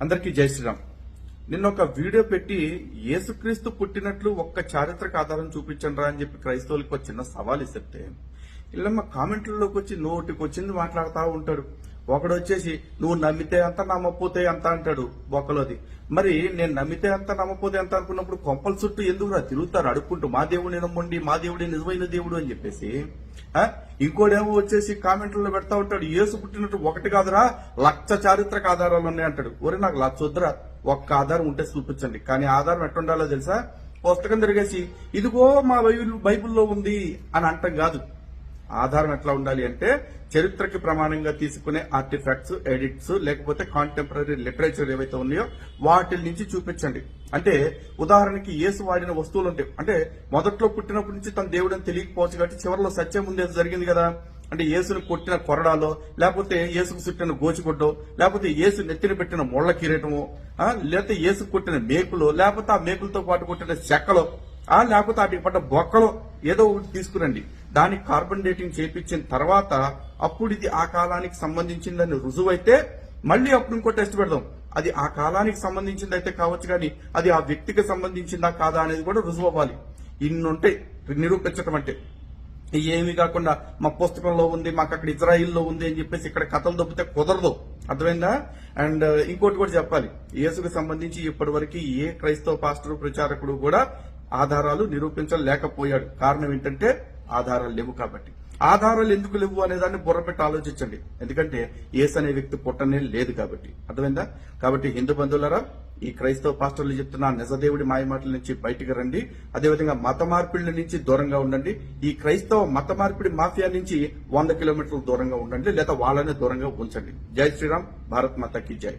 అందరికీ జై శ్రీరామ్. నిన్న ఒక వీడియో పెట్టి యేసుక్రీస్తు పుట్టినట్లు ఒక్క చారిత్రక ఆధారం చూపించండి రా అని చెప్పి క్రైస్తవులకు ఒక చిన్న సవాల్ ఇస్తే ఇలా మా కామెంట్లలోకి వచ్చి నోటికి వచ్చింది మాట్లాడుతూ ఉంటాడు. ఒకడు వచ్చేసి నువ్వు నమ్మితే అంత నమ్మపోతే అంత అంటాడు ఒకలోది. మరి నేను నమ్మితే అంత నమ్మపోతే అంత అనుకున్నప్పుడు కొంపల చుట్టూ ఎందుకు తిరుగుతారు అడుక్కుంటూ మా దేవుడిని నమ్మండి, మా దేవుడి నిజమైన దేవుడు అని చెప్పేసి. ఇంకోడేమో వచ్చేసి కామెంట్లలో పెడతా ఉంటాడు యేసు పుట్టినట్టు ఒకటి కాదురా 1,00,000 చారిత్రక ఆధారాలు ఉన్నాయి అంటాడు. ఒరే నాకు 1,00,000 వద్దురా, ఒక్క ఆధారం ఉంటే చూపించండి. కానీ ఆధారం ఎట్టుండాలో తెలుసా? పుస్తకం తిరిగేసి ఇదిగో మా బైబిల్లో ఉంది అని అంటాం కాదు. ఆధారం ఎట్లా ఉండాలి అంటే చరిత్రకి ప్రమాణంగా తీసుకునే ఆర్టిఫాక్ట్స్, ఎడిట్స్, లేకపోతే కాంటెంపరీ లిటరేచర్ ఏవైతే ఉన్నాయో వాటి నుంచి చూపించండి. అంటే ఉదాహరణకి యేసు వాడిన వస్తువులు ఉంటాయి. అంటే మొదట్లో పుట్టినప్పటి నుంచి తన దేవుడని తెలియకపోవచ్చు కాబట్టి చివరిలో సత్యం ముందే జరిగింది కదా. అంటే యేసును కొట్టిన కొరడాలో, లేకపోతే యేసుకు చుట్టిన గోచిగుడ్డో, లేకపోతే యేసు నెత్తిన పెట్టిన ముళ్ల కిరీటమో, లేకపోతే యేసు కొట్టిన మేకులో, లేకపోతే ఆ మేకులతో పాటు కొట్టిన చెక్కలో, లేకపోతే వాటికి పడ్డ బొక్కలో ఏదో ఒకటి తీసుకురండి. దానికి కార్బన్ డేటింగ్ చేయించిన తర్వాత అప్పుడు ఇది ఆ కాలానికి సంబంధించిందని రుజువైతే మళ్ళీ అప్పుడు ఇంకో టెస్ట్ పెడదాం. అది ఆ కాలానికి సంబంధించింది అయితే కావచ్చు, కానీ అది ఆ వ్యక్తికి సంబంధించిందా కాదా అనేది కూడా రుజువు అవ్వాలి. ఇన్నుంటాయి నిరూపించటం అంటే. ఏమి కాకుండా మా పుస్తకంలో ఉంది, మాకు అక్కడ ఇజ్రాయిల్లో ఉంది అని చెప్పేసి ఇక్కడ కథలు దొబ్బితే కుదరదు. అర్థమైందా? అండ్ ఇంకోటి కూడా చెప్పాలి, యేసుకు సంబంధించి ఇప్పటి వరకు ఏ క్రైస్తవ పాస్టర్ ప్రచారకుడు కూడా ఆధారాలు నిరూపించలేకపోయాడు. కారణం ఏంటంటే ఆధారాలు లేవు కాబట్టి. ఆధారాలు ఎందుకు లేవు అనే దాన్ని బుర్రపెట్టి ఆలోచించండి. ఎందుకంటే యేసు అనే వ్యక్తి పుట్టనే లేదు కాబట్టి. అర్థమైందా? కాబట్టి హిందూ బంధువులారా, ఈ క్రైస్తవ పాస్టర్లు చెప్తున్న నిజదేవుడి మాయమాటల నుంచి బయటికి రండి. అదేవిధంగా మత మార్పిడిల నుంచి దూరంగా ఉండండి. ఈ క్రైస్తవ మత మార్పిడి మాఫియా నుంచి 100 కిలోమీటర్లు దూరంగా ఉండండి, లేదా వాళ్ళనే దూరంగా ఉంచండి. జై శ్రీరామ్. భారత్ మాతాకి జై.